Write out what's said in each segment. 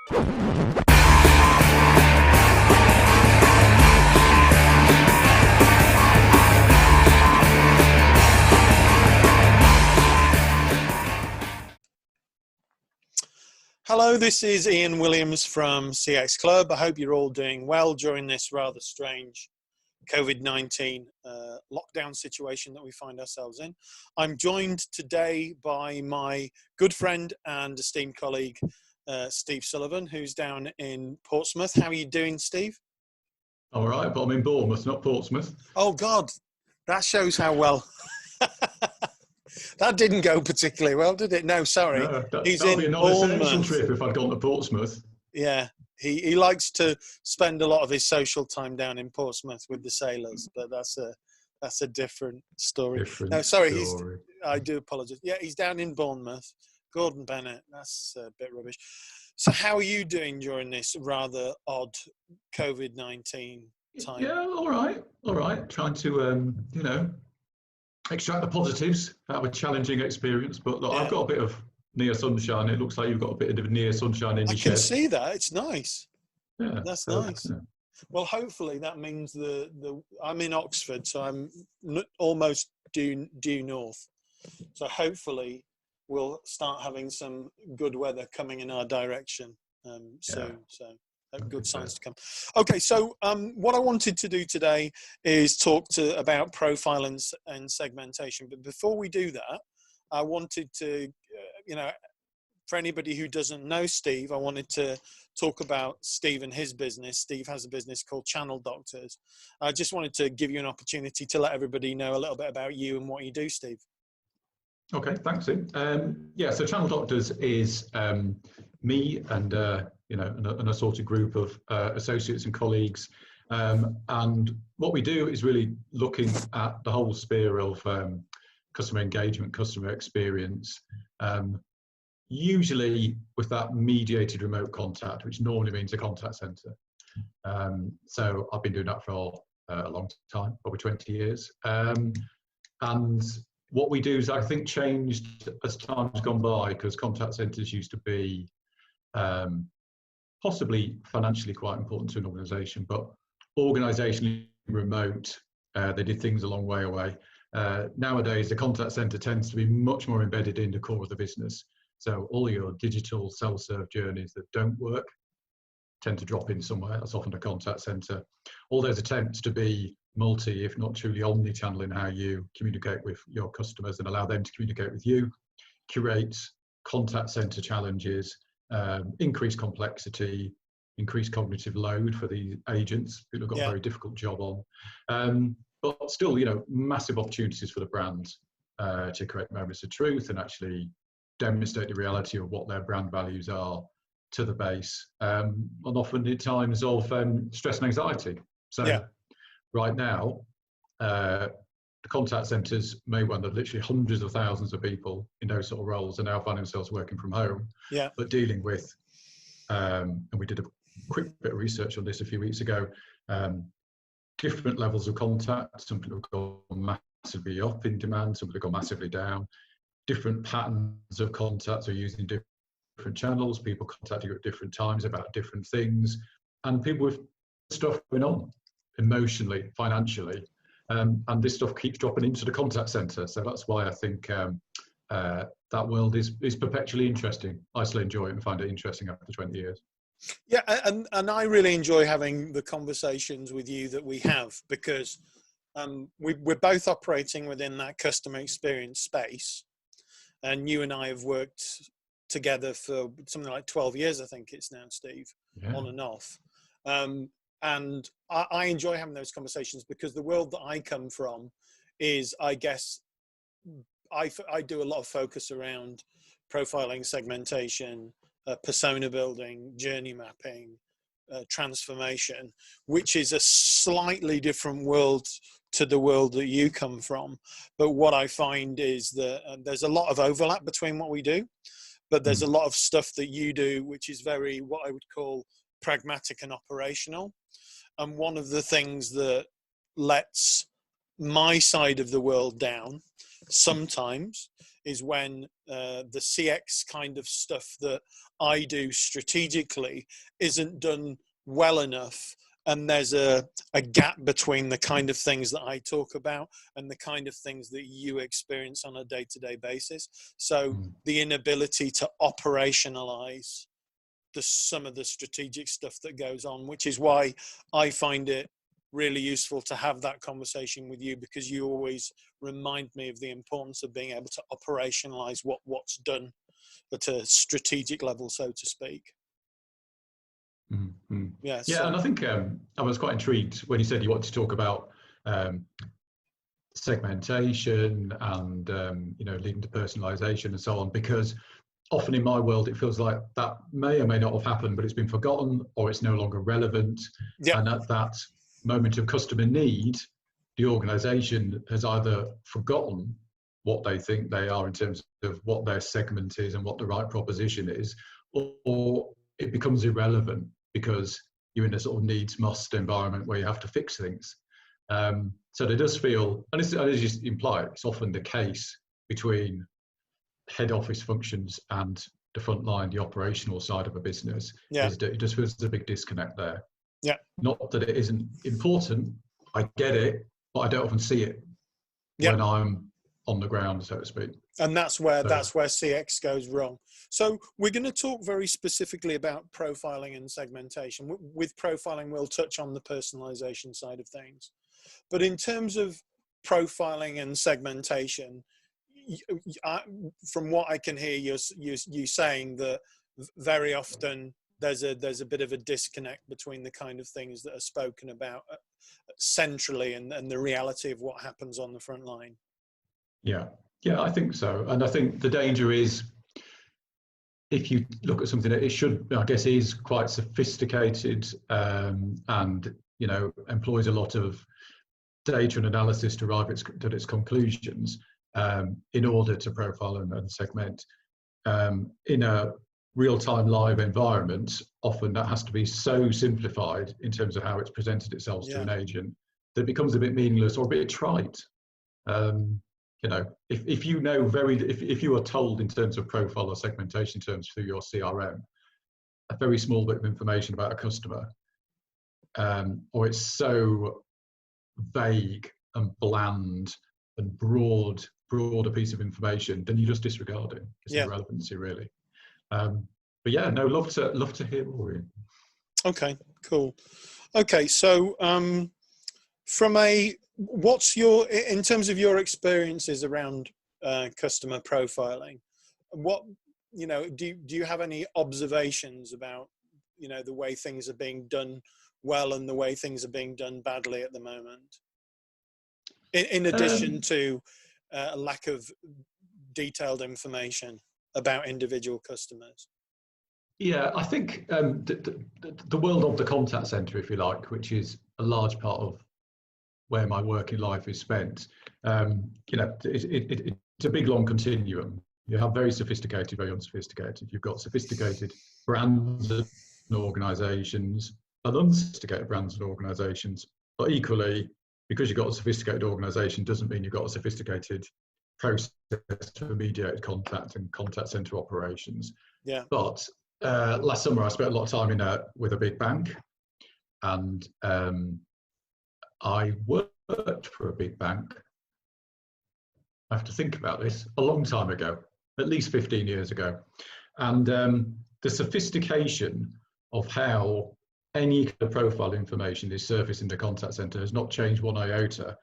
Hello, this is Ian Williams from CX Club. I hope you're all doing well during this rather strange COVID-19 lockdown situation that we find ourselves in. I'm joined today by my good friend and esteemed colleague, Steve Sullivan, who's down in Portsmouth. How are you doing, Steve? All right, but I'm in Bournemouth, not Portsmouth. Oh, God, that shows how well. That didn't go particularly well, did it? No, sorry. No, He's that'd in be a non-essential Bournemouth. trip if I'd gone to Portsmouth. Yeah, he likes to spend a lot of his social time down in Portsmouth with the sailors, but that's a different story. No, sorry, I do apologise. Yeah, he's down in Bournemouth. Gordon Bennett, that's a bit rubbish. So how are you doing during this rather odd COVID-19 time? Yeah, all right. Trying to, extract the positives out of a challenging experience. But look, yeah. I've got a bit of near sunshine. It looks like you've got a bit of near sunshine in your shed. I can see that. It's nice. Yeah, that's nice. Yeah. Well, hopefully that means I'm in Oxford, so I'm almost due north. So hopefully we'll start having some good weather coming in our direction soon. So good signs to come. Okay, so what I wanted to do today is talk about profile and segmentation. But before we do that, I wanted to, for anybody who doesn't know Steve, I wanted to talk about Steve and his business. Steve has a business called Channel Doctors. I just wanted to give you an opportunity to let everybody know a little bit about you and what you do, Steve. Okay, thanks, Ian. So Channel Doctors is me and an assorted group of associates and colleagues. And what we do is really looking at the whole sphere of customer engagement, customer experience, usually with that mediated remote contact, which normally means a contact centre. So I've been doing that for a long time, probably 20 years. And what we do is, I think, changed as time's gone by, because contact centres used to be possibly financially quite important to an organisation, but organisationally remote, they did things a long way away. Nowadays, the contact centre tends to be much more embedded in the core of the business. So all your digital self-serve journeys that don't work tend to drop in somewhere. That's often a contact centre. All those attempts to be multi, if not truly omni-channel in how you communicate with your customers and allow them to communicate with you, creates contact centre challenges, increased complexity, increased cognitive load for the agents. People have got a very difficult job on. But still, massive opportunities for the brand to create moments of truth and actually demonstrate the reality of what their brand values are to the base, and often in times of stress and anxiety. So right now, the contact centres may well have literally hundreds of thousands of people in those sort of roles, and now find themselves working from home, but dealing with, and we did a quick bit of research on this a few weeks ago, different levels of contact. Some people have gone massively up in demand, some people have gone massively down. Different patterns of contact, are using different channels, people contacting you at different times about different things, and people with stuff going on emotionally, financially, and this stuff keeps dropping into the contact centre. So that's why I think that world is perpetually interesting. I still enjoy it and find it interesting after 20 years. Yeah, and I really enjoy having the conversations with you that we have, because we're both operating within that customer experience space, and you and I have worked together for something like 12 years, I think it's now, Steve, on and off. And I enjoy having those conversations, because the world that I come from is, I guess, I do a lot of focus around profiling, segmentation, persona building, journey mapping, transformation, which is a slightly different world to the world that you come from. But what I find is that there's a lot of overlap between what we do, but there's a lot of stuff that you do which is very, what I would call, pragmatic and operational. And one of the things that lets my side of the world down sometimes is when the CX kind of stuff that I do strategically isn't done well enough, and there's a gap between the kind of things that I talk about and the kind of things that you experience on a day-to-day basis. So the inability to operationalize some of the strategic stuff that goes on, which is why I find it really useful to have that conversation with you, because you always remind me of the importance of being able to operationalize what's done at a strategic level, so to speak. Mm-hmm. Yeah, yeah, so. and I think I was quite intrigued when you said you wanted to talk about segmentation and leading to personalization and so on, because often in my world it feels like that may or may not have happened, but it's been forgotten or it's no longer relevant. Yeah. And at that moment of customer need, the organization has either forgotten what they think they are in terms of what their segment is and what the right proposition is, or it becomes irrelevant because you're in a sort of needs must environment where you have to fix things. So there does feel, and as you imply, it's often the case between head office functions and the front line, the operational side of a business, is that it just feels there's a big disconnect there. Yeah. Not that it isn't important, I get it, but I don't often see it when I'm on the ground, so to speak. And that's where CX goes wrong. So we're going to talk very specifically about profiling and segmentation. With profiling, we'll touch on the personalization side of things. But in terms of profiling and segmentation, from what I can hear, you saying that very often there's a bit of a disconnect between the kind of things that are spoken about centrally and the reality of what happens on the front line. Yeah, I think so. And I think the danger is, if you look at something that it should, I guess, is quite sophisticated and employs a lot of data and analysis to arrive at its conclusions in order to profile and segment. In a real-time live environment, often that has to be so simplified in terms of how it's presented itself to an agent that it becomes a bit meaningless or a bit trite. If you know if you are told in terms of profile or segmentation terms through your CRM, a very small bit of information about a customer, or it's so vague and bland and broad a piece of information, then you just disregard it. It's irrelevancy, really. But yeah, no, love to hear more. Ian. Okay, cool. Okay, so what's your, in terms of your experiences around customer profiling, what, do you have any observations about, the way things are being done well and the way things are being done badly at the moment? In addition to a lack of detailed information about individual customers. Yeah, I think the world of the contact center, if you like, which is a large part of where my working life is spent, it's a big long continuum. You have very sophisticated, very unsophisticated. You've got sophisticated brands and organizations and unsophisticated brands and organizations. But equally, because you've got a sophisticated organization doesn't mean you've got a sophisticated process for mediated contact and contact center operations. Yeah. But last summer I spent a lot of time with a big bank, and I worked for a big bank. I have to think about this, a long time ago, at least 15 years ago. And the sophistication of how any kind of profile information is surfaced in the contact center has not changed one iota.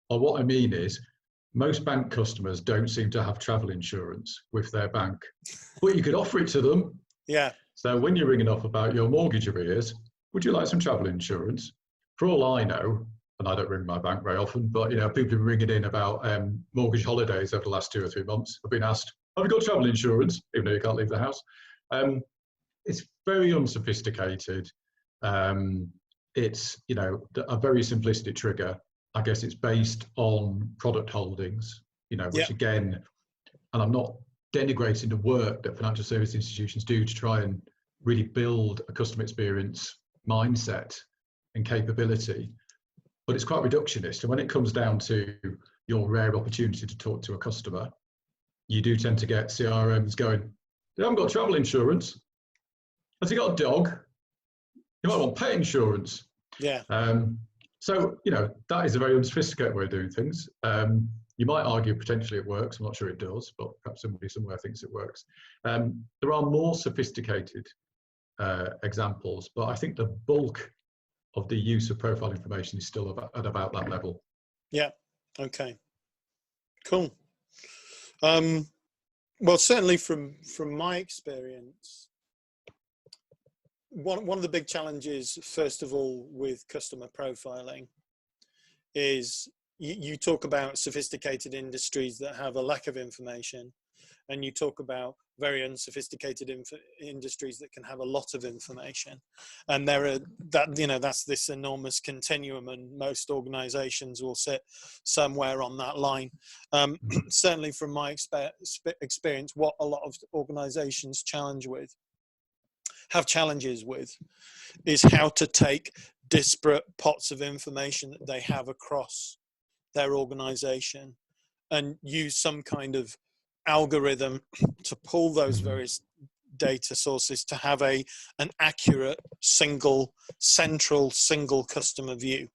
Or what I mean is, most bank customers don't seem to have travel insurance with their bank, but you could offer it to them. Yeah. So when you're ringing up about your mortgage arrears, would you like some travel insurance? For all I know, and I don't ring my bank very often, but people have been ringing in about mortgage holidays over the last 2 or 3 months. I've been asked, have you got travel insurance? Even though you can't leave the house. It's very unsophisticated. It's a very simplistic trigger. I guess it's based on product holdings, which again, and I'm not denigrating the work that financial service institutions do to try and really build a customer experience mindset and capability, but it's quite reductionist. And when it comes down to your rare opportunity to talk to a customer, you do tend to get CRMs going, they haven't got travel insurance. Has he got a dog? You might want pet insurance. Yeah. So, you know, that is a very unsophisticated way of doing things. You might argue potentially it works. I'm not sure it does, but perhaps somebody somewhere thinks it works. There are more sophisticated examples, but I think the bulk of the use of profile information is still at about that level. Yeah. Okay. Cool. Well, certainly from my experience, one of the big challenges, first of all, with customer profiling is you talk about sophisticated industries that have a lack of information, and you talk about very unsophisticated industries that can have a lot of information, and that's this enormous continuum, and most organizations will sit somewhere on that line. Certainly from my experience, what a lot of organizations have challenges with is how to take disparate pots of information that they have across their organization and use some kind of algorithm to pull those various data sources to have an accurate central customer view.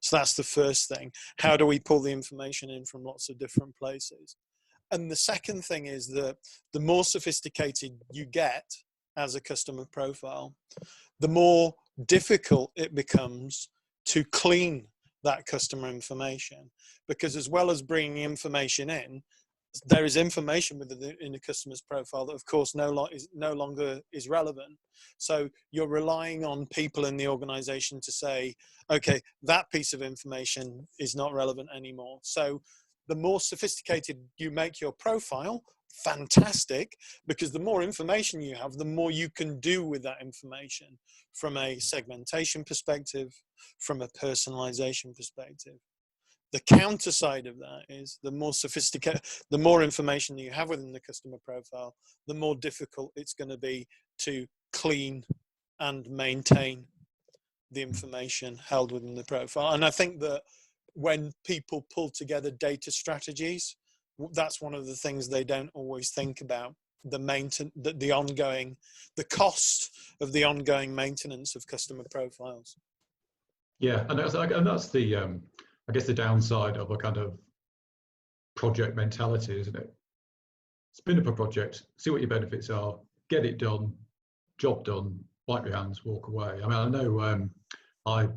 So that's the first thing. How do we pull the information in from lots of different places? And the second thing is that the more sophisticated you get as a customer profile, the more difficult it becomes to clean that customer information, because as well as bringing information in, there is information in the customer's profile that of course no longer is relevant. So you're relying on people in the organization to say, okay, that piece of information is not relevant anymore. So the more sophisticated you make your profile, fantastic, because the more information you have, the more you can do with that information from a segmentation perspective, from a personalization perspective. The counter side of that is the more sophisticated, the more information you have within the customer profile, the more difficult it's going to be to clean and maintain the information held within the profile. And I think that when people pull together data strategies, that's one of the things they don't always think about: the cost of the ongoing maintenance of customer profiles. Yeah, and that's the I guess the downside of a kind of project mentality, isn't it? Spin up a project, see what your benefits are, get it done, job done, wipe your hands, walk away. I mean, I know I've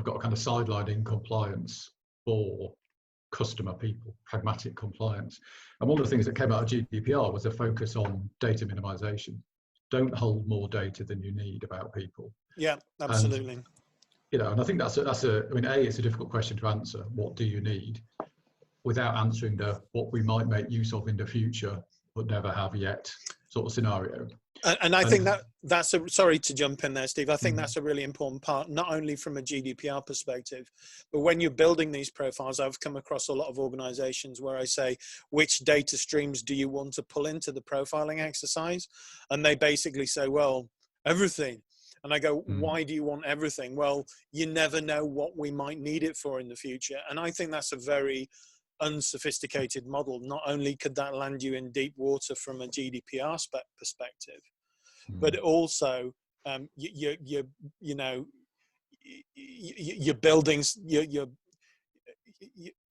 got a kind of sideline in compliance for customer people, pragmatic compliance. And one of the things that came out of GDPR was a focus on data minimization. Don't hold more data than you need about people. Yeah, absolutely. And, you know, and I think that's I mean, it's a difficult question to answer. What do you need? Without answering what we might make use of in the future, but never have yet sort of scenario. And I think that's sorry to jump in there, Steve. I think that's a really important part, not only from a GDPR perspective, but when you're building these profiles, I've come across a lot of organizations where I say, which data streams do you want to pull into the profiling exercise? And they basically say, well, everything. And I go, why do you want everything? Well, you never know what we might need it for in the future. And I think that's a very unsophisticated model. Not only could that land you in deep water from a GDPR perspective, but also you're building, you're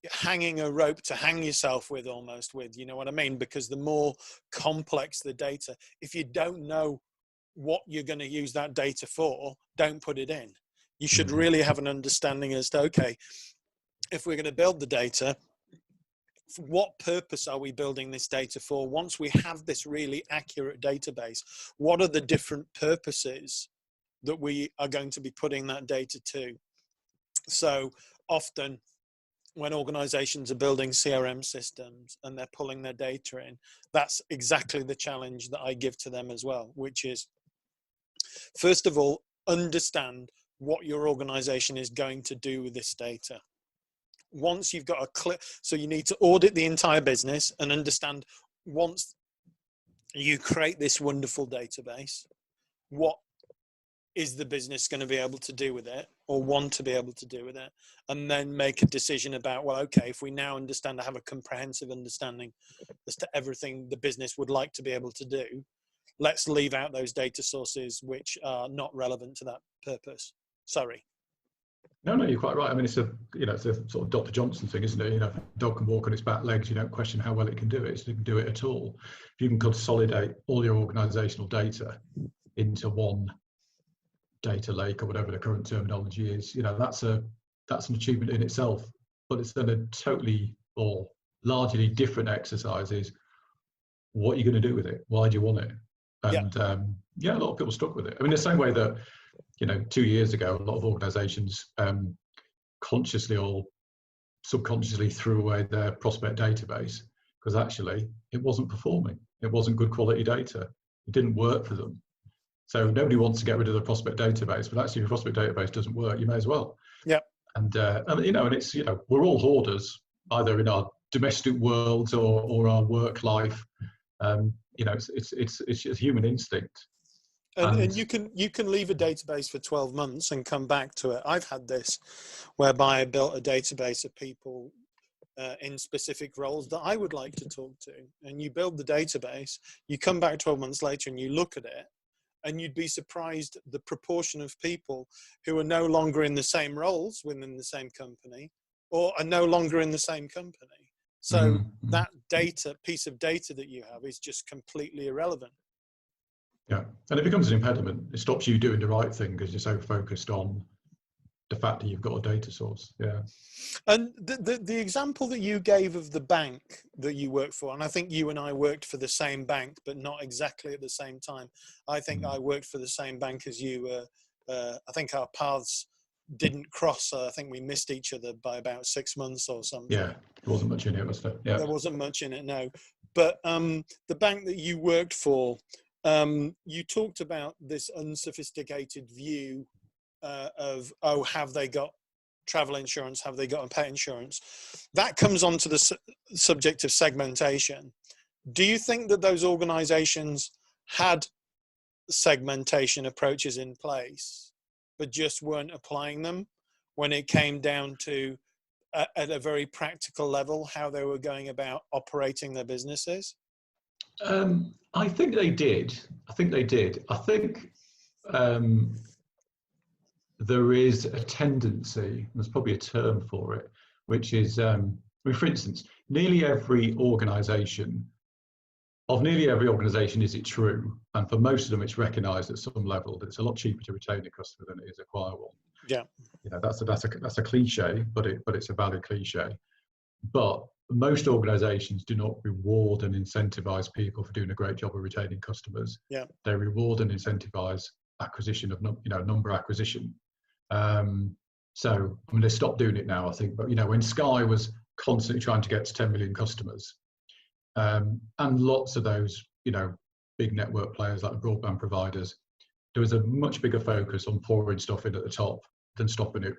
hanging a rope to hang yourself with, almost with, you know what I mean? Because the more complex the data, if you don't know what you're going to use that data for, don't put it in. You should really have an understanding as to, okay, if we're going to build the data, for what purpose are we building this data for? Once we have this really accurate database, what are the different purposes that we are going to be putting that data to? So often when organizations are building CRM systems and they're pulling their data in, that's exactly the challenge that I give to them as well, which is, first of all, understand what your organization is going to do with this data. Once you've got so you need to audit the entire business and understand, once you create this wonderful database, what is the business going to be able to do with it, or want to be able to do with it, and then make a decision about, well, okay, if we now understand, I have a comprehensive understanding as to everything the business would like to be able to do, let's leave out those data sources which are not relevant to that purpose. Sorry. No, you're quite right. I mean, it's a sort of Dr. Johnson thing, isn't it? You know, if a dog can walk on its back legs, you don't question how well it can do it. So it can do it at all. If you can consolidate all your organisational data into one data lake, or whatever the current terminology is, you know, that's an achievement in itself. But it's then a totally or largely different exercise. Is what you're going to do with it? Why do you want it? And a lot of people stuck with it. I mean, the same way that, you know, 2 years ago, a lot of organisations consciously or subconsciously threw away their prospect database because actually it wasn't performing. It wasn't good quality data. It didn't work for them. So nobody wants to get rid of the prospect database, but actually if your prospect database doesn't work, you may as well. Yeah. And you know, and it's, you know, we're all hoarders, either in our domestic worlds or our work life. You know, it's a human instinct. And you can leave a database for 12 months and come back to it. I've had this whereby I built a database of people in specific roles that I would like to talk to. And you build the database, you come back 12 months later and you look at it, and you'd be surprised the proportion of people who are no longer in the same roles within the same company, or are no longer in the same company. So that piece of data that you have is just completely irrelevant. Yeah, and it becomes an impediment. It stops you doing the right thing because you're so focused on the fact that you've got a data source. Yeah. And the example that you gave of the bank that you work for, and I think you and I worked for the same bank, but not exactly at the same time. I think I worked for the same bank as you. I think our paths didn't cross. I think we missed each other by about 6 months or something. Yeah, there wasn't much in it, was there? Yeah. There wasn't much in it, no. But the bank that you worked for, you talked about this unsophisticated view of, oh, have they got travel insurance? Have they got pet insurance? That comes onto the subject of segmentation. Do you think that those organizations had segmentation approaches in place, but just weren't applying them when it came down to, at a very practical level, how they were going about operating their businesses? I think they did. I think there is a tendency, there's probably a term for it, which is, I mean, for instance, nearly every organisation is it true, and for most of them it's recognised at some level that it's a lot cheaper to retain a customer than it is acquire one. Yeah, you know, that's a it's a valid cliche. But most organisations do not reward and incentivise people for doing a great job of retaining customers. Yeah, they reward and incentivise acquisition of number acquisition. So I mean, they stopped doing it now, I think. But you know, when Sky was constantly trying to get to 10 million customers, and lots of those, you know, big network players like the broadband providers, there was a much bigger focus on pouring stuff in at the top than stopping it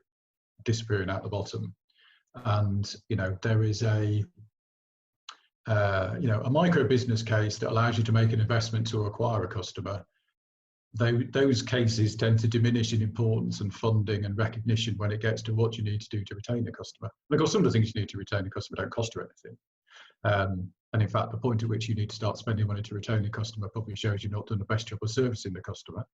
disappearing out the bottom. And you know, there is a micro business case that allows you to make an investment to acquire a customer. Those cases tend to diminish in importance and funding and recognition when it gets to what you need to do to retain a customer. And of course, some of the things you need to retain a customer don't cost you anything. And in fact, the point at which you need to start spending money to retain a customer probably shows you've not done the best job of servicing the customer.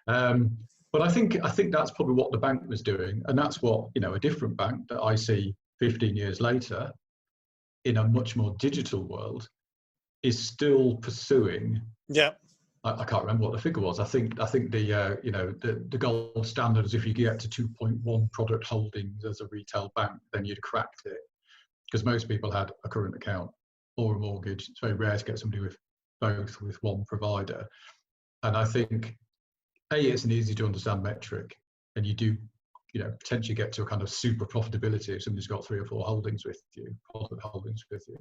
But I think that's probably what the bank was doing, and that's what, you know, a different bank that I see 15 years later in a much more digital world is still pursuing. Yeah. I can't remember what the figure was. I think the gold standard is if you get to 2.1 product holdings as a retail bank, then you'd cracked it, because most people had a current account or a mortgage. It's very rare to get somebody with both with one provider. And I think it's an easy to understand metric, and you do, you know, potentially get to a kind of super profitability if somebody's got 3 or 4 holdings with you, product holdings with you.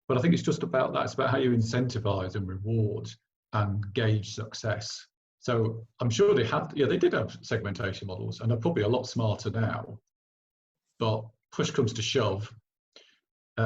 But I think it's just about that. It's about how you incentivize and reward and gauge success. So I'm sure they did have segmentation models, and they're probably a lot smarter now. But push comes to shove, you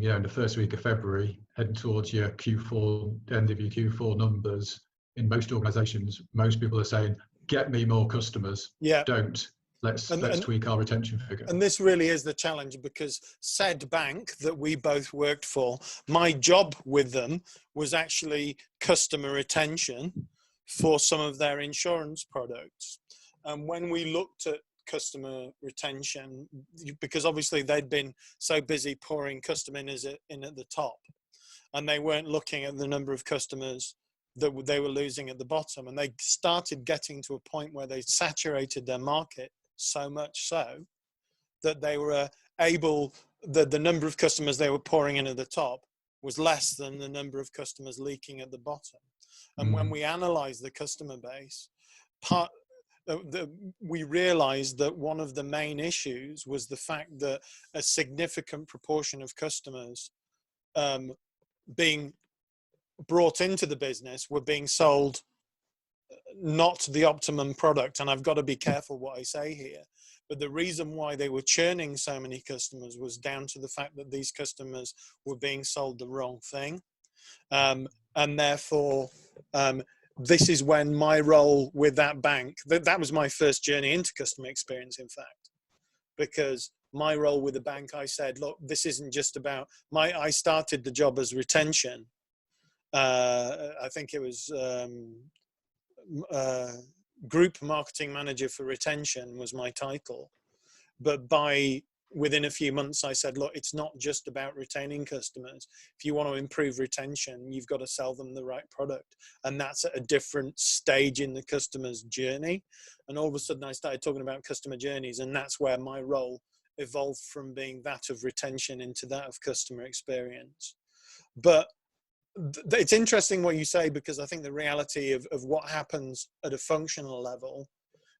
know, in the first week of February, heading towards your Q4, end of your Q4 numbers, in most organisations, most people are saying, get me more customers. Yeah. Don't. Let's tweak our retention figure. And this really is the challenge, because said bank that we both worked for, my job with them was actually customer retention for some of their insurance products. And when we looked at customer retention, because obviously they'd been so busy pouring customers in at the top, and they weren't looking at the number of customers that they were losing at the bottom, and they started getting to a point where they saturated their market so much so that they were able, the number of customers they were pouring in at the top was less than the number of customers leaking at the bottom. And when we analyzed the customer base, we realized that one of the main issues was the fact that a significant proportion of customers being brought into the business were being sold not the optimum product. And I've got to be careful what I say here, but the reason why they were churning so many customers was down to the fact that these customers were being sold the wrong thing. And therefore, this is when my role with that bank, that was my first journey into customer experience, in fact, because my role with the bank, I said, look, this isn't just about I started the job as retention. I think it was group marketing manager for retention was my title. But within a few months, I said, look, it's not just about retaining customers. If you want to improve retention, you've got to sell them the right product. And that's at a different stage in the customer's journey. And all of a sudden I started talking about customer journeys, and that's where my role evolved from being that of retention into that of customer experience. But it's interesting what you say, because I think the reality of what happens at a functional level,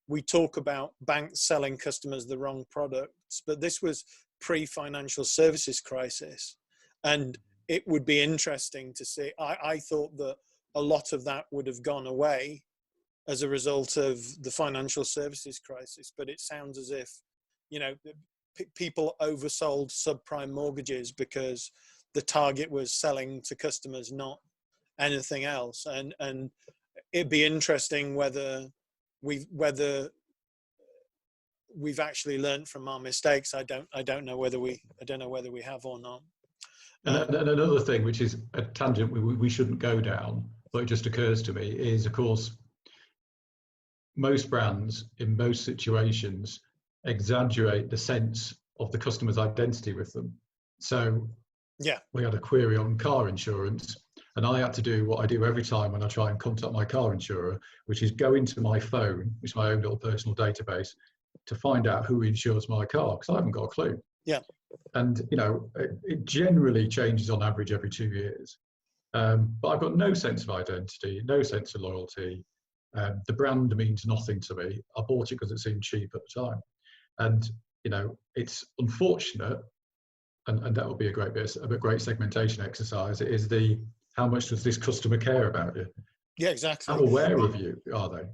we talk about banks selling customers the wrong products, but this was pre-financial services crisis. And it would be interesting to see, I thought that a lot of that would have gone away as a result of the financial services crisis. But it sounds as if, people oversold subprime mortgages because the target was selling to customers, not anything else. And it'd be interesting whether we've actually learned from our mistakes. I don't know whether we have or not. And another thing, which is a tangent we shouldn't go down, but it just occurs to me, is of course most brands in most situations exaggerate the sense of the customer's identity with them. So yeah, we had a query on car insurance, and I had to do what I do every time when I try and contact my car insurer, which is go into my phone, which is my own little personal database, to find out who insures my car, because I haven't got a clue. Yeah. And it generally changes on average every 2 years. But I've got no sense of identity, no sense of loyalty. The brand means nothing to me. I bought it because it seemed cheap at the time. And it's unfortunate, and that would be a great segmentation exercise, is how much does this customer care about you? Yeah, exactly. How aware of you are they?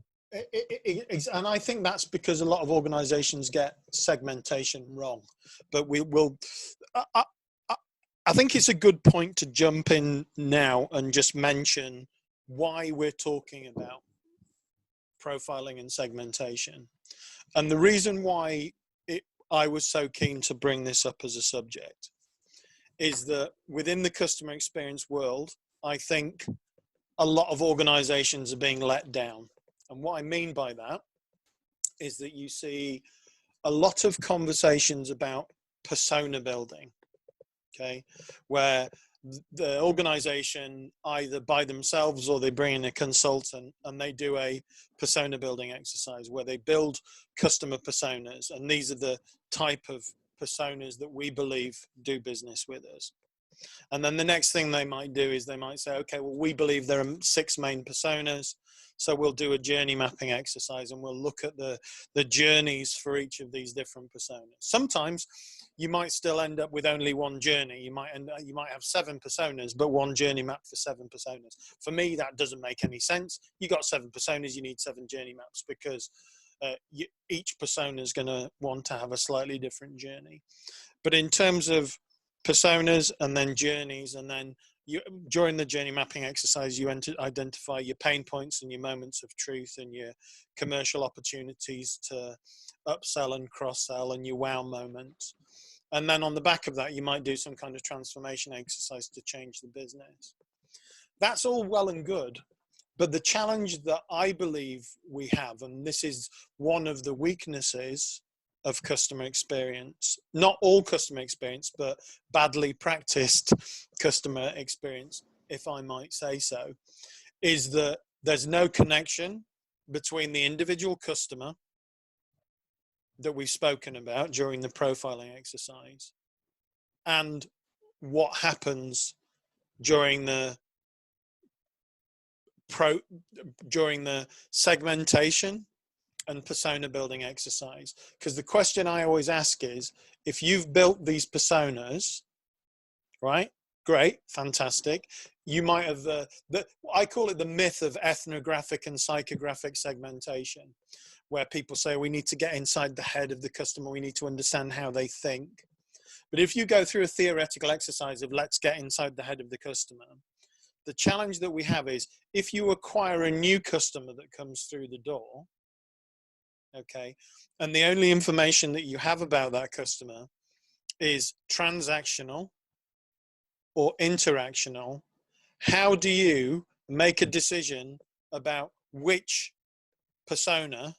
And I think that's because a lot of organizations get segmentation wrong. But I think it's a good point to jump in now and just mention why we're talking about profiling and segmentation. And the reason why I was so keen to bring this up as a subject is that within the customer experience world, I think a lot of organizations are being let down. And what I mean by that is that you see a lot of conversations about persona building, okay, where the organization either by themselves or they bring in a consultant and they do a persona building exercise where they build customer personas. And these are the type of personas that we believe do business with us. And then the next thing they might do is they might say, okay, well, we believe there are 6 main personas. So we'll do a journey mapping exercise and we'll look at the journeys for each of these different personas. Sometimes you might still end up with only one journey. You might have 7 personas, but one journey map for 7 personas. For me, that doesn't make any sense. You got 7 personas, you need 7 journey maps, because each persona is going to want to have a slightly different journey. But in terms of personas and then journeys, and then during the journey mapping exercise, you identify your pain points and your moments of truth and your commercial opportunities to upsell and cross-sell and your wow moments. And then on the back of that, you might do some kind of transformation exercise to change the business. That's all well and good. But the challenge that I believe we have, and this is one of the weaknesses of customer experience, not all customer experience, but badly practiced customer experience, if I might say so, is that there's no connection between the individual customer that we've spoken about during the profiling exercise and what happens during the segmentation and persona building exercise. Because the question I always ask is, if you've built these personas, right? Great, fantastic. You might have, I call it the myth of ethnographic and psychographic segmentation, where people say we need to get inside the head of the customer, we need to understand how they think. But if you go through a theoretical exercise of let's get inside the head of the customer, the challenge that we have is if you acquire a new customer that comes through the door, okay, and the only information that you have about that customer is transactional or interactional, how do you make a decision about which persona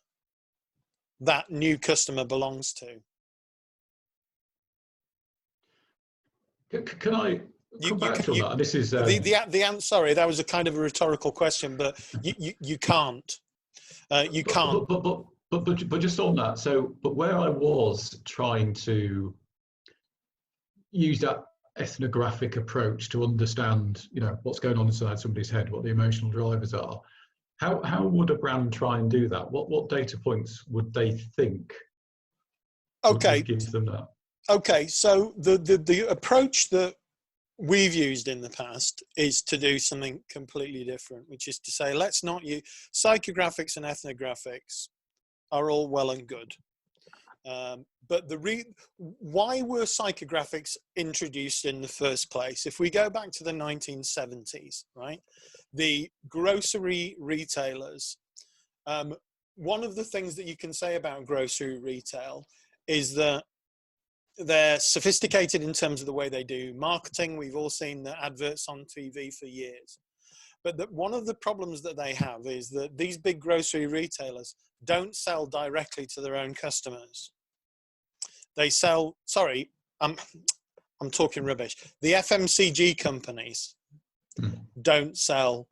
that new customer belongs to? Can I come back to that? This is sorry, that was a kind of a rhetorical question, but you can't. You can't. But just on that, so but where I was trying to use that ethnographic approach to understand, you know, what's going on inside somebody's head, what the emotional drivers are. How would a brand try and do that? What data points would they think would give them that? Okay, so the approach that we've used in the past is to do something completely different, which is to say, let's not use psychographics and ethnographics are all well and good. But why were psychographics introduced in the first place? If we go back to the 1970s, right? The grocery retailers, one of the things that you can say about grocery retail is that they're sophisticated in terms of the way they do marketing. We've all seen the adverts on TV for years. But one of the problems that they have is that these big grocery retailers don't sell directly to their own customers. They sell, sorry, I'm talking rubbish. The FMCG companies don't sell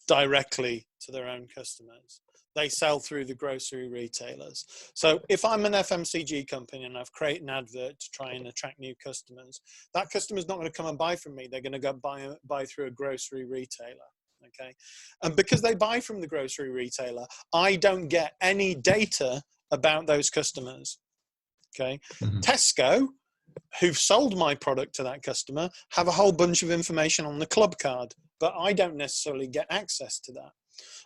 directly to their own customers. They sell through the grocery retailers. So if I'm an FMCG company and I've created an advert to try and attract new customers, that customer's not going to come and buy from me. They're going to go buy through a grocery retailer. Okay. And because they buy from the grocery retailer, I don't get any data about those customers. Okay. Tesco, who've sold my product to that customer, have a whole bunch of information on the club card, but I don't necessarily get access to that.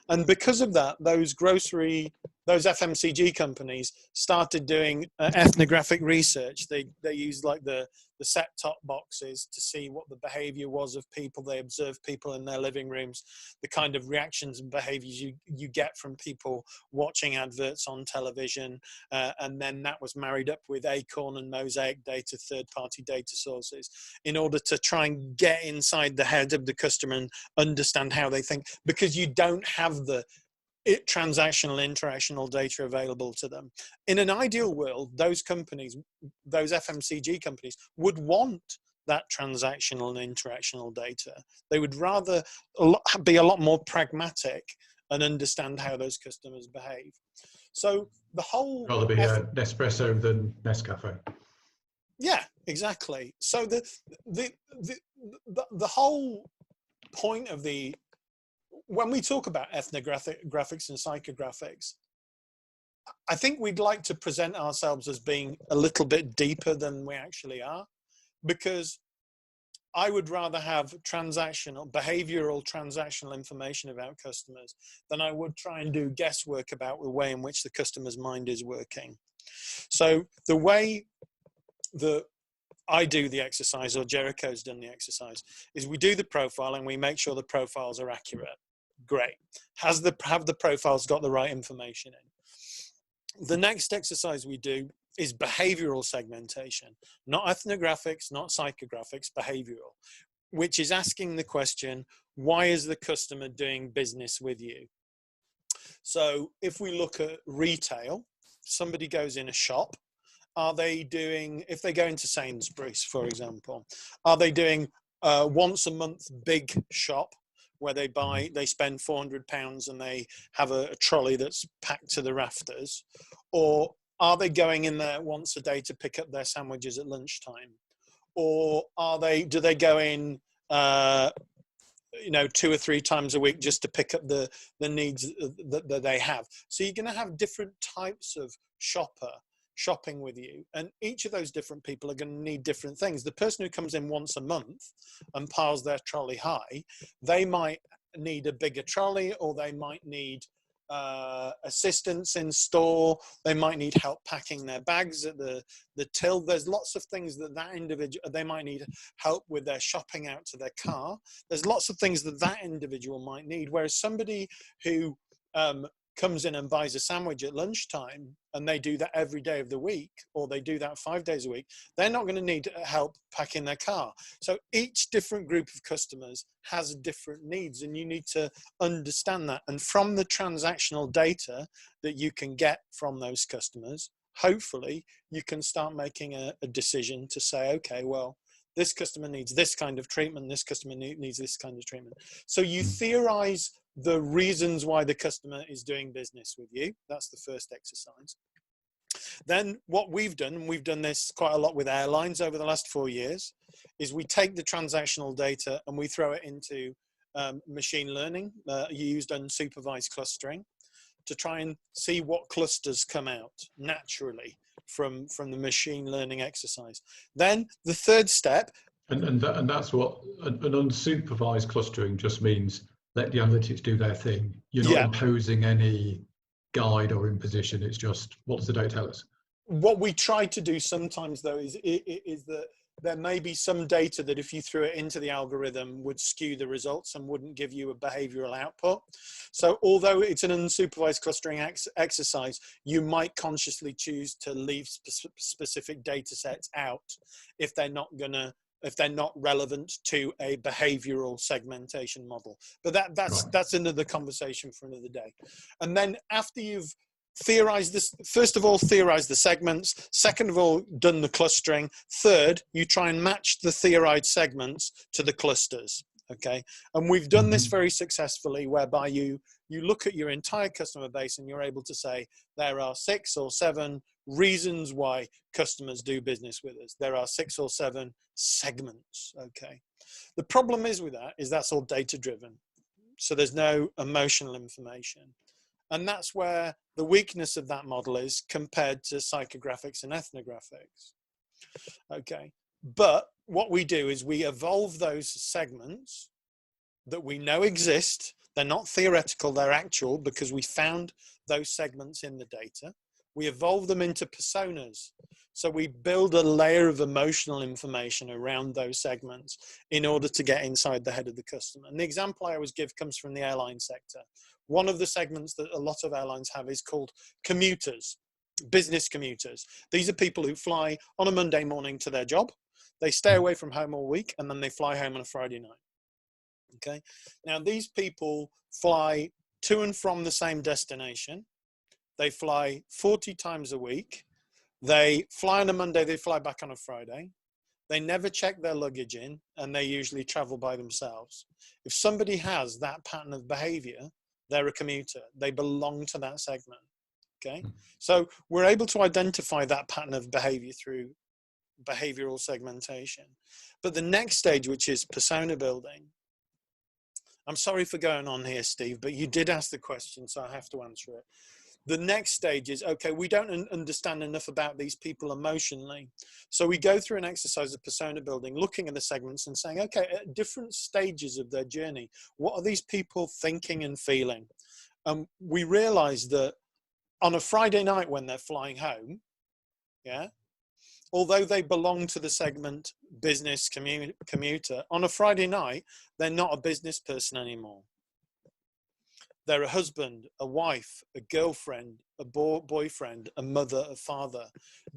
And because of that, those FMCG companies started doing ethnographic research. They used like the set-top boxes to see what the behavior was of people. They observed people in their living rooms, the kind of reactions and behaviors you get from people watching adverts on television. And then that was married up with Acorn and Mosaic data, third-party data sources, in order to try and get inside the head of the customer and understand how they think, because you don't have the transactional, interactional data available to them. In an ideal world, those companies, those FMCG companies, would want that transactional and interactional data. They would rather be a lot more pragmatic and understand how those customers behave. So the whole... Rather be Nespresso than Nescafe. Yeah, exactly. So the whole point of when we talk about ethnographics and psychographics, I think we'd like to present ourselves as being a little bit deeper than we actually are, because I would rather have behavioral transactional information about customers than I would try and do guesswork about the way in which the customer's mind is working. So the way that I do the exercise, or Jericho's done the exercise, is we do the profile and we make sure the profiles are accurate. Great. Have the profiles got the right information in? The next exercise we do is behavioral segmentation, not ethnographics, not psychographics, behavioral, which is asking the question, why is the customer doing business with you? So if we look at retail, somebody goes in a shop, are they doing, if they go into Sainsbury's, for example, are they doing once a month big shop where they spend £400 and they have a trolley that's packed to the rafters? Or are they going in there once a day to pick up their sandwiches at lunchtime? Or do they go in, 2 or 3 times a week just to pick up the needs that they have? So you're going to have different types of shopping with you, and each of those different people are going to need different things. The person who comes in once a month and piles their trolley high, they might need a bigger trolley, or they might need assistance in store. They might need help packing their bags at the till. There's lots of things that individual, they might need help with their shopping out to their car. There's lots of things that individual might need, whereas somebody who comes in and buys a sandwich at lunchtime, and they do that every day of the week, or they do that 5 days a week, they're not going to need help packing their car. So each different group of customers has different needs, and you need to understand that. And from the transactional data that you can get from those customers, hopefully you can start making a decision to say, okay, well, this customer needs this kind of treatment, this customer needs this kind of treatment. So you theorize the reasons why the customer is doing business with you. That's the first exercise. Then what we've done, and we've done this quite a lot with airlines over the last 4 years, is we take the transactional data and we throw it into machine learning, used unsupervised clustering, to try and see what clusters come out naturally from the machine learning exercise. Then the third step, and that's what an unsupervised clustering just means. Let the analytics do their thing. You're not imposing any guide or imposition. It's just, what does the data tell us? What we try to do sometimes, though, is that there may be some data that if you threw it into the algorithm would skew the results and wouldn't give you a behavioral output. So although it's an unsupervised clustering exercise, you might consciously choose to leave specific data sets out if they're not relevant to a behavioral segmentation model. But that's another conversation for another day. And then after you've theorized this, first of all, theorize the segments. Second of all, done the clustering. Third, you try and match the theorized segments to the clusters. Okay. And we've done this very successfully, whereby you look at your entire customer base and you're able to say there are 6 or 7 reasons why customers do business with us. There are 6 or 7 segments. Okay. The problem is with that is that's all data driven. So there's no emotional information. And that's where the weakness of that model is compared to psychographics and ethnographics. Okay. But what we do is we evolve those segments that we know exist. They're not theoretical, they're actual, because we found those segments in the data. We evolve them into personas. So we build a layer of emotional information around those segments in order to get inside the head of the customer. And the example I always give comes from the airline sector. One of the segments that a lot of airlines have is called commuters, business commuters. These are people who fly on a Monday morning to their job. They stay away from home all week, and then they fly home on a Friday night. Okay. Now these people fly to and from the same destination. They fly 40 times a week. They fly on a Monday, they fly back on a Friday. They never check their luggage in, and they usually travel by themselves. If somebody has that pattern of behavior, they're a commuter. They belong to that segment. Okay. So we're able to identify that pattern of behavior through behavioral segmentation. But the next stage, which is persona building, I'm sorry for going on here, Steve, but you did ask the question, so I have to answer it. The next stage is, okay, we don't understand enough about these people emotionally. So we go through an exercise of persona building, looking at the segments and saying, okay, at different stages of their journey, what are these people thinking and feeling? We realize that on a Friday night when they're flying home, yeah, although they belong to the segment business commuter, on a Friday night, they're not a business person anymore. They're a husband, a wife, a girlfriend, a boyfriend, a mother, a father.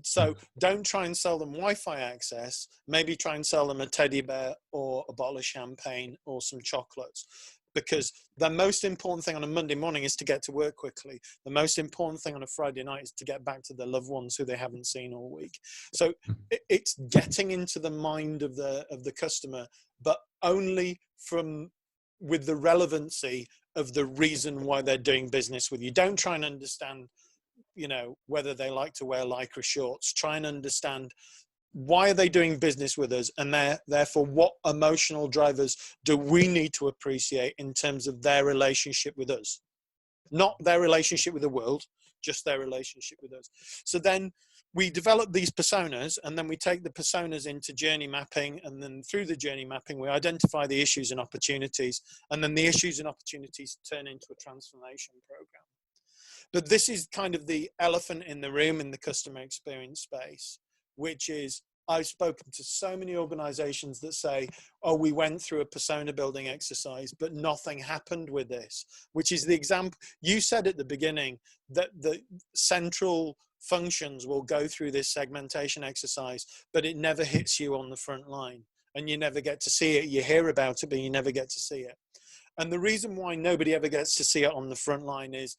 So don't try and sell them Wi-Fi access. Maybe try and sell them a teddy bear or a bottle of champagne or some chocolates. Because the most important thing on a Monday morning is to get to work quickly. The most important thing on a Friday night is to get back to their loved ones who they haven't seen all week. So it's getting into the mind of the customer, but only with the relevancy of the reason why they're doing business with you. Don't try and understand, whether they like to wear Lycra shorts. Try and understand, why are they doing business with us? And therefore, what emotional drivers do we need to appreciate in terms of their relationship with us? Not their relationship with the world, just their relationship with us. So then we develop these personas, and then we take the personas into journey mapping, and then through the journey mapping, we identify the issues and opportunities, and then the issues and opportunities turn into a transformation program. But this is kind of the elephant in the room in the customer experience space, which is, I've spoken to so many organizations that say, oh, we went through a persona building exercise, but nothing happened with this, which is the example. You said at the beginning that the central functions will go through this segmentation exercise, but it never hits you on the front line, and you never get to see it. You hear about it, but you never get to see it. And the reason why nobody ever gets to see it on the front line is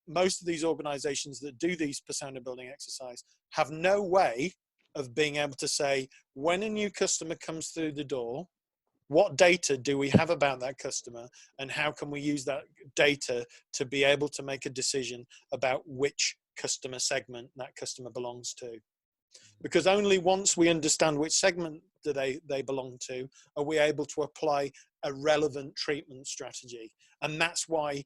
most of these organizations that do these persona building exercise have no way of being able to say, when a new customer comes through the door, what data do we have about that customer, and how can we use that data to be able to make a decision about which customer segment that customer belongs to? Because only once we understand which segment do they belong to, are we able to apply a relevant treatment strategy. And that's why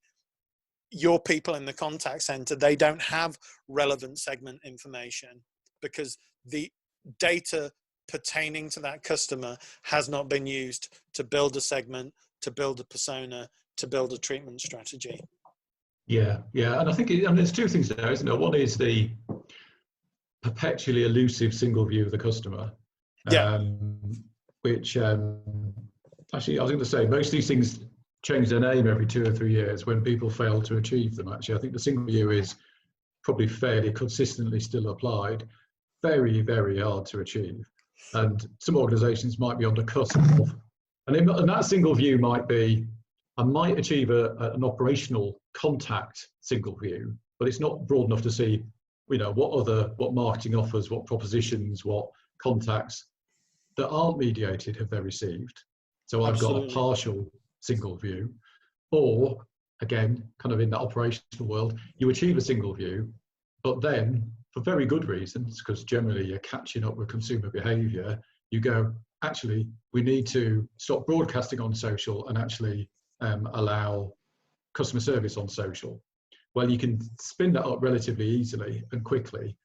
your people in the contact center, they don't have relevant segment information, because the data pertaining to that customer has not been used to build a segment, to build a persona, to build a treatment strategy. Yeah, and I think there's two things there, isn't there? One is the perpetually elusive single view of the customer, which actually I was going to say, most of these things change their name every 2 or 3 years when people fail to achieve them. Actually, I think the single view is probably fairly consistently still applied. Very, very hard to achieve, and some organizations might be on the cusp of, and that single view might be, I might achieve an operational contact single view, but it's not broad enough to see, what marketing offers, what propositions, what contacts that aren't mediated have they received. So I've got a partial single view. Or again, kind of in the operational world, you achieve a single view, but then for very good reasons, because generally you're catching up with consumer behavior, you go, actually, we need to stop broadcasting on social and actually allow customer service on social. Well, you can spin that up relatively easily and quickly,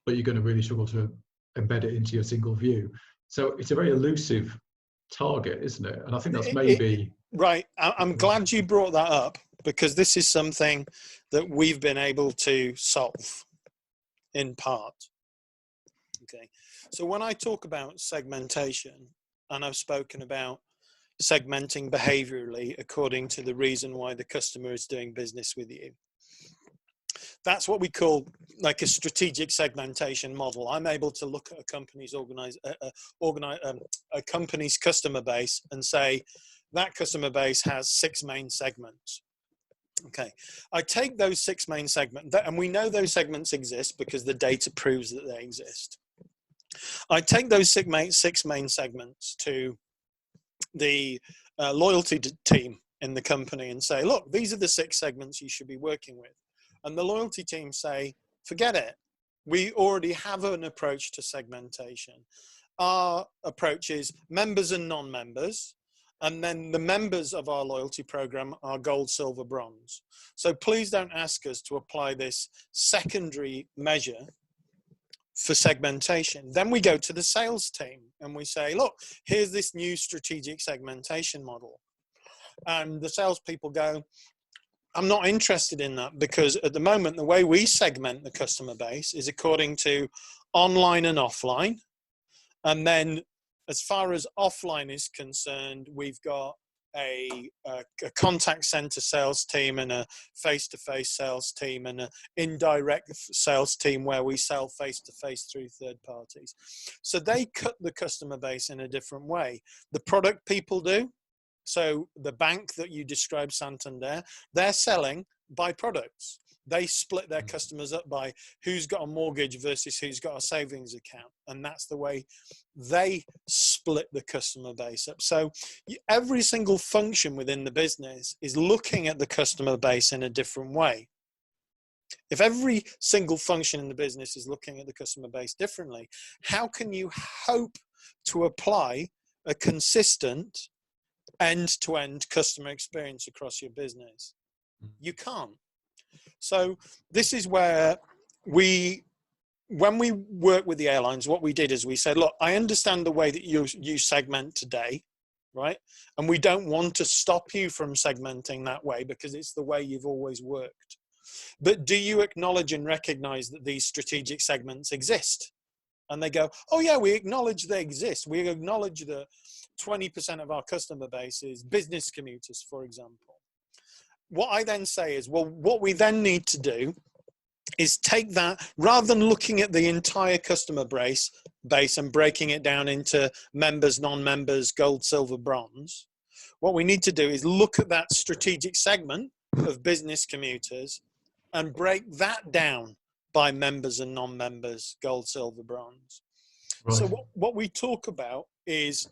but you're going to really struggle to embed it into your single view. So it's a very elusive target, isn't it? And I think that's maybe... Right. I'm glad you brought that up, because this is something that we've been able to solve in part. Okay. So when I talk about segmentation, and I've spoken about segmenting behaviorally according to the reason why the customer is doing business with you, that's what we call like a strategic segmentation model. I'm able to look at a company's a company's customer base and say that customer base has 6 main segments. Okay, I take those 6 main segments, and we know those segments exist because the data proves that they exist. I take those 6 main segments to the loyalty team in the company and say, look, these are the 6 segments you should be working with. And the loyalty team say, forget it. We already have an approach to segmentation. Our approach is members and non-members. And then the members of our loyalty program are gold, silver, bronze. So please don't ask us to apply this secondary measure for segmentation. Then we go to the sales team and we say, look, here's this new strategic segmentation model. And the salespeople go, I'm not interested in that, because at the moment, the way we segment the customer base is according to online and offline. And then as far as offline is concerned, we've got a contact center sales team and a face-to-face sales team and an indirect sales team where we sell face-to-face through third parties. So they cut the customer base in a different way. The product people do. So the bank that you described, Santander, they're selling by products. They split their customers up by who's got a mortgage versus who's got a savings account. And that's the way they split the customer base up. So every single function within the business is looking at the customer base in a different way. If every single function in the business is looking at the customer base differently, how can you hope to apply a consistent end-to-end customer experience across your business? You can't. So this is where when we work with the airlines, what we did is we said, look, I understand the way that you segment today, right? And we don't want to stop you from segmenting that way because it's the way you've always worked. But do you acknowledge and recognize that these strategic segments exist? And they go, oh yeah, we acknowledge they exist. We acknowledge that 20% of our customer base is business commuters, for example. What I then say is, well, what we then need to do is take that, rather than looking at the entire customer base and breaking it down into members, non-members, gold, silver, bronze. What we need to do is look at that strategic segment of business commuters and break that down by members and non-members, gold, silver, bronze. Right. So what we talk about is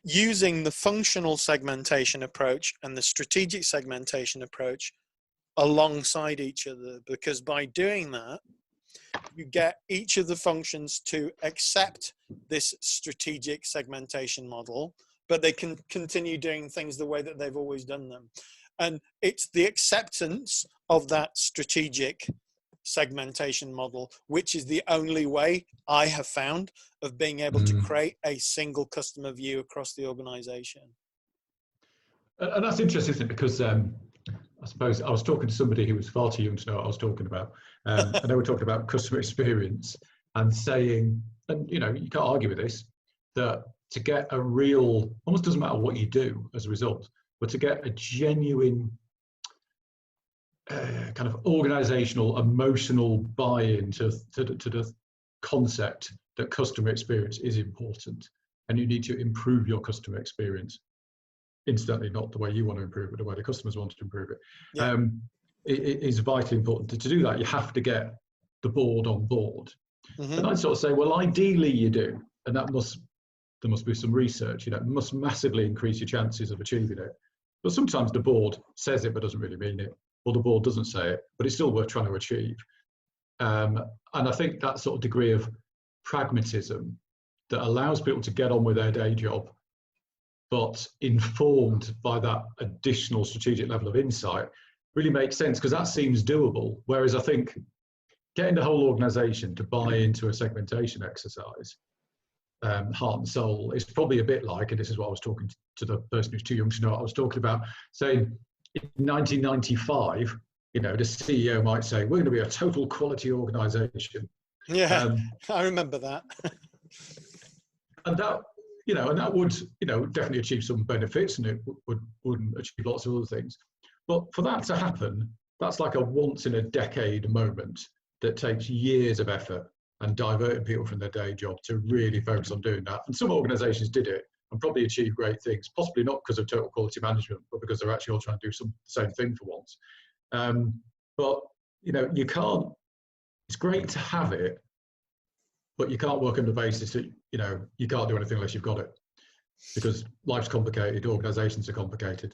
using the functional segmentation approach and the strategic segmentation approach alongside each other, because by doing that, you get each of the functions to accept this strategic segmentation model, but they can continue doing things the way that they've always done them. And it's the acceptance of that strategic segmentation model, which is the only way I have found of being able to create a single customer view across the organization. And that's interesting, isn't it? Because I suppose I was talking to somebody who was far too young to know what I was talking about. And they were talking about customer experience and saying, and you know, you can't argue with this, that to get a real, almost doesn't matter what you do as a result, but to get a genuine kind of organizational, emotional buy-in to the concept that customer experience is important, and you need to improve your customer experience instantly, not the way you want to improve it, but the way the customers want to improve it. Yeah. It is vitally important. To do that, you have to get the board on board. And I'd sort of say, well, ideally you do, and there must be some research, you know, it must massively increase your chances of achieving it. But sometimes the board says it but doesn't really mean it, or the board doesn't say it, but it's still worth trying to achieve. And I think that sort of degree of pragmatism that allows people to get on with their day job, but informed by that additional strategic level of insight, really makes sense, because that seems doable. Whereas I think getting the whole organization to buy into a segmentation exercise, heart and soul, is probably a bit like, and this is what I was talking to the person who's too young to know what I was talking about, saying in 1995, you know, the CEO might say, we're going to be a total quality organization. Yeah, I remember that. And that, you know, and that would, you know, definitely achieve some benefits, and it wouldn't achieve lots of other things. But for that to happen, that's like a once in a decade moment that takes years of effort and diverting people from their day job to really focus on doing that. And some organizations did it and probably achieved great things, possibly not because of total quality management, but because they're actually all trying to do the same thing for once. But, you know, you can't, it's great to have it, but you can't work on the basis that, you know, you can't do anything unless you've got it, because life's complicated, organizations are complicated.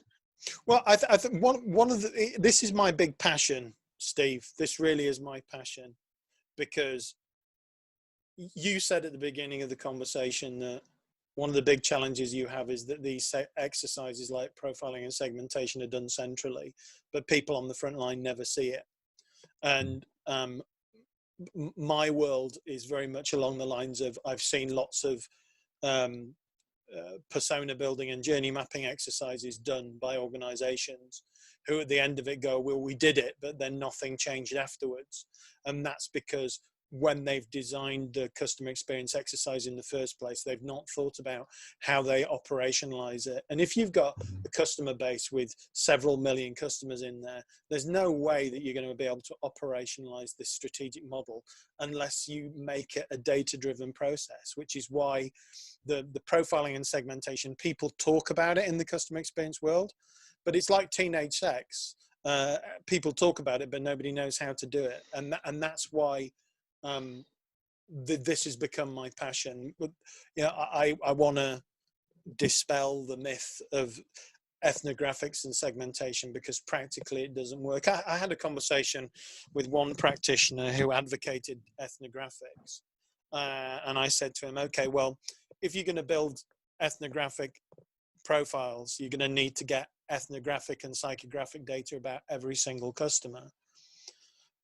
Well, I think one of the, this is my big passion, Steve. This really is my passion, because you said at the beginning of the conversation that one of the big challenges you have is that these exercises like profiling and segmentation are done centrally, but people on the front line never see it. And my world is very much along the lines of, I've seen lots of persona building and journey mapping exercises done by organizations who at the end of it go, well, we did it, but then nothing changed afterwards. And that's because when they've designed the customer experience exercise in the first place, they've not thought about how they operationalize it. And if you've got a customer base with several million customers in there, there's no way that you're going to be able to operationalize this strategic model unless you make it a data-driven process, which is why the profiling and segmentation, people talk about it in the customer experience world, but it's like teenage sex. People talk about it, but nobody knows how to do it. And that's why this has become my passion. But I want to dispel the myth of ethnographics and segmentation, because practically it doesn't work. I had a conversation with one practitioner who advocated ethnographics, and I said to him, okay, well, if you're going to build ethnographic profiles, you're going to need to get ethnographic and psychographic data about every single customer.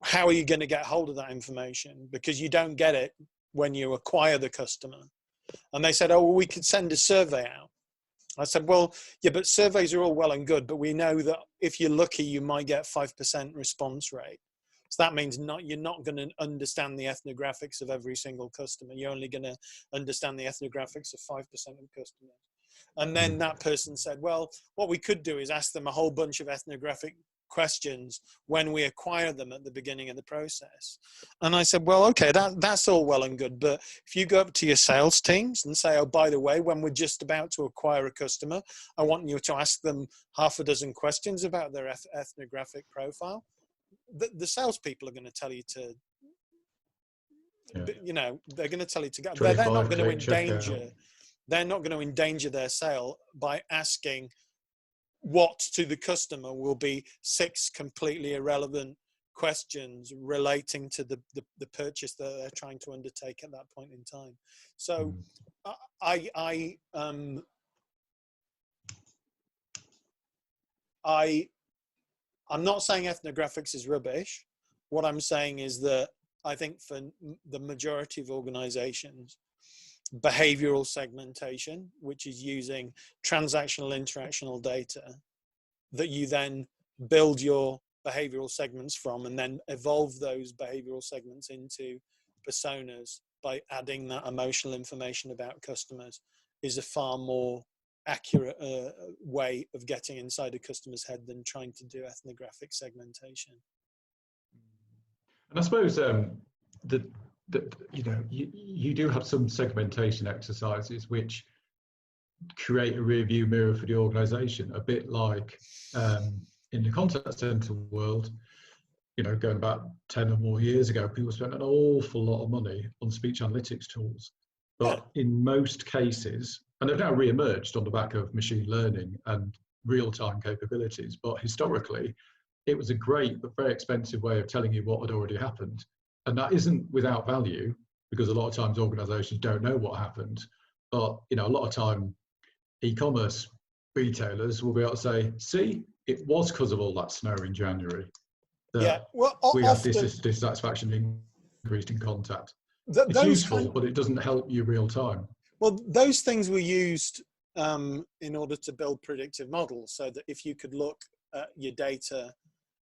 How are you going to get hold of that information? Because you don't get it when you acquire the customer. And they said, oh, well, we could send a survey out. I said, well, yeah, but surveys are all well and good, but we know that if you're lucky, you might get 5% response rate. So that means you're not going to understand the ethnographics of every single customer. You're only going to understand the ethnographics of 5% of customers. And then that person said, well, what we could do is ask them a whole bunch of ethnographic questions when we acquire them at the beginning of the process. And I said, well, okay, that's all well and good, but if you go up to your sales teams and say, oh, by the way, when we're just about to acquire a customer, I want you to ask them half a dozen questions about their ethnographic profile, the salespeople are going to tell you to, they're going to tell you to go. They're not going to endanger. They're not going to endanger their sale by asking what to the customer will be 6 completely irrelevant questions relating to the purchase that they're trying to undertake at that point in time. So I'm not saying ethnographics is rubbish. What I'm saying is that I think for the majority of organizations, behavioral segmentation, which is using transactional interactional data that you then build your behavioral segments from, and then evolve those behavioral segments into personas by adding that emotional information about customers, is a far more accurate way of getting inside a customer's head than trying to do ethnographic segmentation. And I suppose you do have some segmentation exercises which create a rear view mirror for the organization, a bit like in the contact center world, going about 10 or more years ago, people spent an awful lot of money on speech analytics tools. But in most cases, and they've now re-emerged on the back of machine learning and real-time capabilities, but historically, it was a great but very expensive way of telling you what had already happened. And that isn't without value, because a lot of times organizations don't know what happened. But a lot of time, e-commerce retailers will be able to say, see, it was because of all that snow in January that we had dissatisfaction increased in contact. It's useful, but it doesn't help you real time. Well, those things were used in order to build predictive models, so that if you could look at your data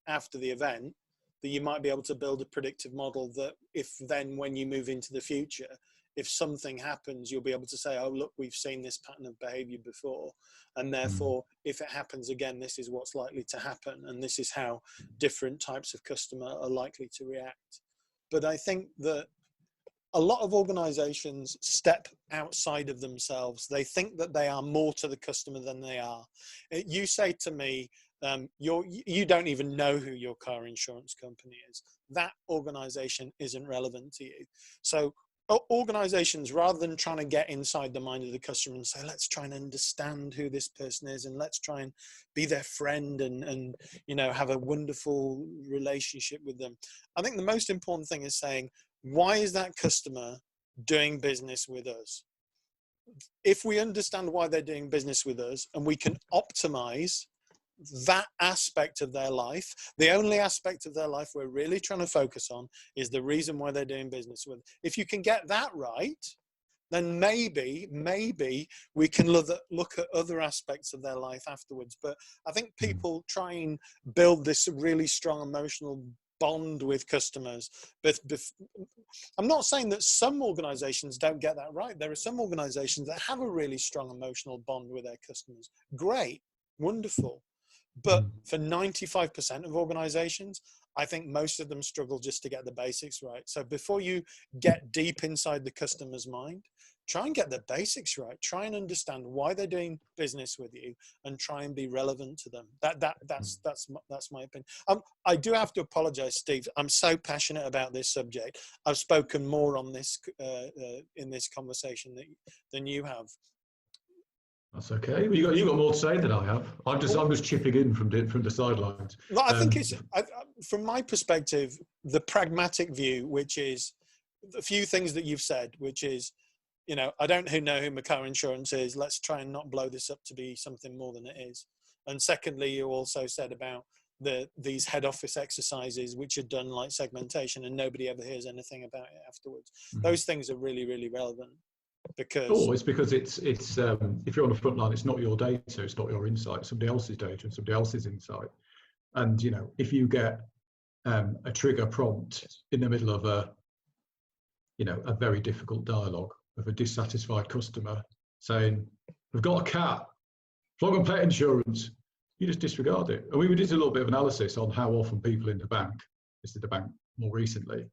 after the event, that you might be able to build a predictive model that when you move into the future, if something happens, you'll be able to say, oh, look, we've seen this pattern of behavior before. And therefore, if it happens again, this is what's likely to happen. And this is how different types of customer are likely to react. But I think that a lot of organizations step outside of themselves. They think that they are more to the customer than they are. You say to me, you don't even know who your car insurance company is. That organization isn't relevant to you. So organizations, rather than trying to get inside the mind of the customer and say, let's try and understand who this person is, and let's try and be their friend and have a wonderful relationship with them, I think the most important thing is saying, why is that customer doing business with us? If we understand why they're doing business with us, and we can optimize that aspect of their life, the only aspect of their life we're really trying to focus on is the reason why they're doing business with. If you can get that right, then maybe we can look at other aspects of their life afterwards. But I think people try and build this really strong emotional bond with customers. But I'm not saying that some organizations don't get that right. There are some organizations that have a really strong emotional bond with their customers. Great, wonderful. But for 95% of organizations, I think most of them struggle just to get the basics right. So before you get deep inside the customer's mind, try and get the basics right. Try and understand why they're doing business with you, and try and be relevant to them. That's my opinion. I do have to apologize, Steve. I'm so passionate about this subject. I've spoken more on this in this conversation than you have. That's okay. Well, you got more to say than I have. I'm just chipping in from the sidelines. Well, I think it's from my perspective, the pragmatic view, which is a few things that you've said, which is, you know, I don't know who my car insurance is. Let's try and not blow this up to be something more than it is. And secondly, you also said about these head office exercises, which are done like segmentation, and nobody ever hears anything about it afterwards. Those things are really, really relevant. Because it's because it's if you're on the front line, it's not your data, it's not your insight, it's somebody else's data and somebody else's insight. And you know, if you get a trigger prompt in the middle of a very difficult dialogue of a dissatisfied customer saying, "We've got a cat, flog on pet insurance," you just disregard it. And we did a little bit of analysis on how often people in the bank, visited the bank more recently.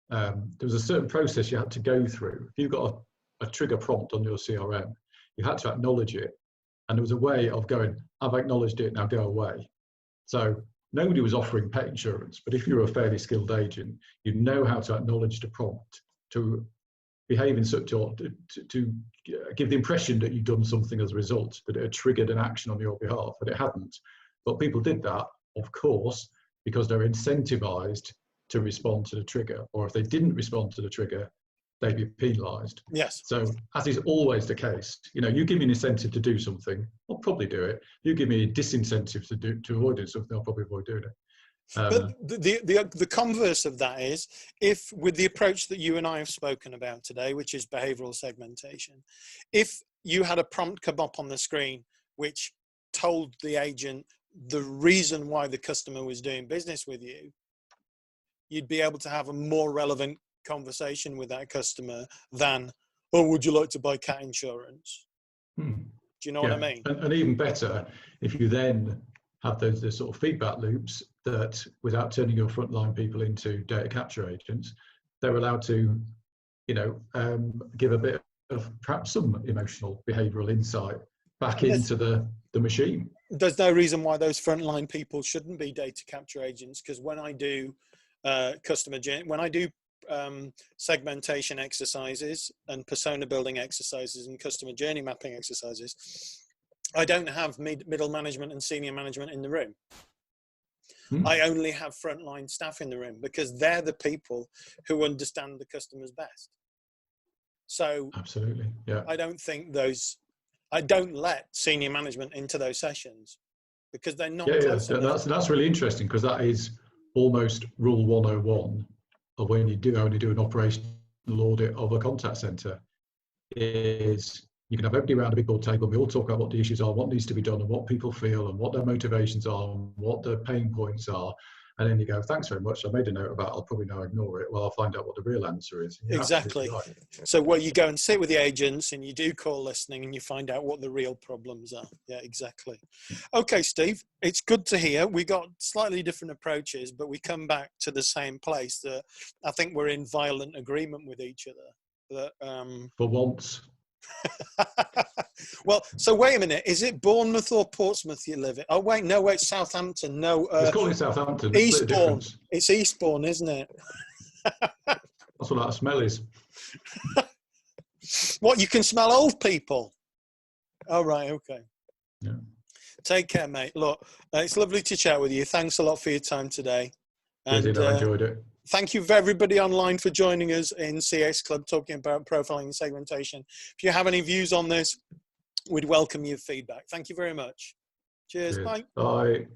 There was a certain process you had to go through. If you got a trigger prompt on your CRM, you had to acknowledge it, and there was a way of going, "I've acknowledged it, now go away." So nobody was offering pet insurance, but if you're a fairly skilled agent, you know how to acknowledge the prompt, to behave in such to give the impression that you've done something as a result, that it had triggered an action on your behalf, but it hadn't. But people did that, of course, because they're incentivized to respond to the trigger, or if they didn't respond to the trigger, they'd be penalised. Yes. So, as is always the case, you know, you give me an incentive to do something, I'll probably do it. You give me a disincentive to avoid doing something, I'll probably avoid doing it. But the converse of that is, if with the approach that you and I have spoken about today, which is behavioural segmentation, if you had a prompt come up on the screen which told the agent the reason why the customer was doing business with you, you'd be able to have a more relevant conversation with that customer than, "Oh, would you like to buy cat insurance?" Do you know what I mean? And even better, if you then have those sort of feedback loops that, without turning your frontline people into data capture agents, they're allowed to, give a bit of perhaps some emotional behavioural insight back into the machine. There's no reason why those frontline people shouldn't be data capture agents, because when I do segmentation exercises and persona building exercises and customer journey mapping exercises, I don't have middle management and senior management in the room. I only have frontline staff in the room, because they're the people who understand the customers best. So absolutely, yeah. I don't let senior management into those sessions, because they're not close enough. That's really interesting, because that is almost rule 101 of when you do only do an operational audit of a contact center. Is you can have everybody around a big board table, and we all talk about what the issues are, what needs to be done, and what people feel, and what their motivations are, and what their pain points are. And then you go, "Thanks very much, I made a note of that, I'll probably now ignore it. Well, I'll find out what the real answer is." Exactly. Right. So where you go and sit with the agents and you do call listening and you find out what the real problems are. Yeah, exactly. Okay, Steve, it's good to hear. We got slightly different approaches, but we come back to the same place, that I think we're in violent agreement with each other. That, for once. Well, so wait a minute. Is it Bournemouth or Portsmouth you live in? Oh, wait, Southampton. No, it's called Southampton. Eastbourne. It's Eastbourne, isn't it? That's what that smell is. What, you can smell old people? Oh, right, okay. Yeah. Take care, mate. Look, it's lovely to chat with you. Thanks a lot for your time today. And I enjoyed it. Thank you for everybody online for joining us in CX Club, talking about profiling and segmentation. If you have any views on this, we'd welcome your feedback. Thank you very much. Cheers. Bye. Bye.